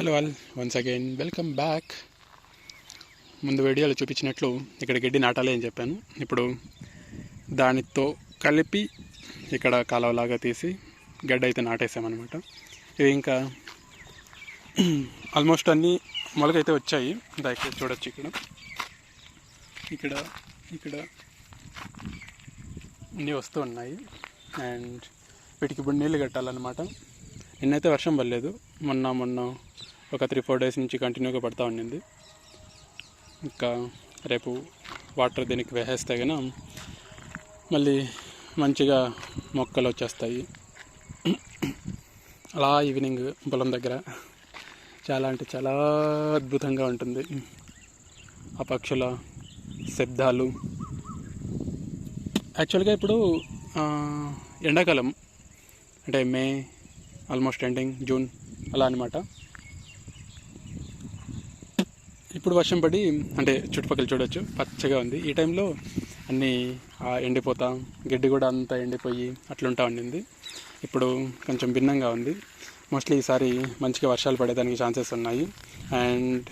Hello all, once again welcome back. ముందు వీడియోలో చూపించినట్లు ఇక్కడ గడ్డి నాటాలి అని చెప్పాను. ఇప్పుడు దానితో కలిపి ఇక్కడ కాలువలాగా తీసి గడ్డ అయితే నాటేసామన్నమాట. ఇవి ఇంకా ఆల్మోస్ట్ అన్నీ మొలకైతే వచ్చాయి. దయచేసి చూడొచ్చు. ఇక్కడ ఇక్కడ అన్నీ వస్తూ ఉన్నాయి. అండ్ వీటికి ఇప్పుడు నీళ్ళు కట్టాలన్నమాట. నిన్నైతే వర్షం పడలేదు. మొన్న ఒక 3-4 డేస్ నుంచి కంటిన్యూగా పడుతూ ఉండింది. ఇంకా రేపు వాటర్ దీనికి వేసేస్తే కనుక మళ్ళీ మంచిగా మొక్కలు వచ్చేస్తాయి. అలా ఈవినింగ్ పొలం దగ్గర చాలా అంటే చాలా అద్భుతంగా ఉంటుంది. ఆ పక్షుల శబ్దాలు. యాక్చువల్గా ఇప్పుడు ఎండాకాలం అంటే మే ఆల్మోస్ట్ ఎండింగ్, జూన్ అలా అనమాట. ఇప్పుడు వర్షం పడి అంటే చుట్టుపక్కల చూడొచ్చు పచ్చగా ఉంది. ఈ టైంలో అన్నీ ఎండిపోతా, గడ్డి కూడా అంతా ఎండిపోయి అట్లుంటా ఉండింది. ఇప్పుడు కొంచెం భిన్నంగా ఉంది. మోస్ట్లీ ఈసారి మంచిగా వర్షాలు పడేదానికి ఛాన్సెస్ ఉన్నాయి. అండ్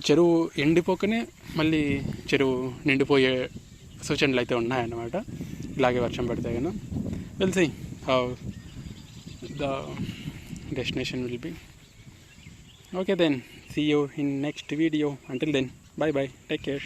చెరువు ఎండిపోకనే మళ్ళీ చెరువు నిండిపోయే సూచనలు అయితే ఉన్నాయన్నమాట. ఇలాగే వర్షం పడితే కనుక will see how the destination will be. Okay then, see you in next video. Until then, bye bye, take care.